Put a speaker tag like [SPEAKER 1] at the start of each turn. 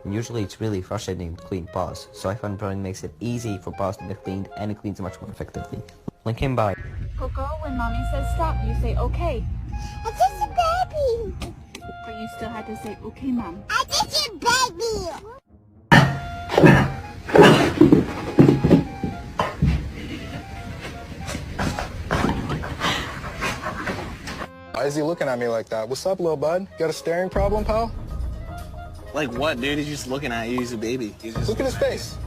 [SPEAKER 1] And usually it's really frustrating to clean paws, so I find brushing makes it easy for paws to be cleaned and it cleans much more effectively. Lincoln by
[SPEAKER 2] Coco, when mommy says stop, you say okay.
[SPEAKER 3] I'm just a baby.
[SPEAKER 2] But you still had to say okay, mom.
[SPEAKER 3] I'm just a baby.
[SPEAKER 4] Why is he looking at me like that? What's up, little bud? Got a staring problem, pal?
[SPEAKER 5] Like what, dude? He's just looking at you. He's a baby.
[SPEAKER 4] Look at his face.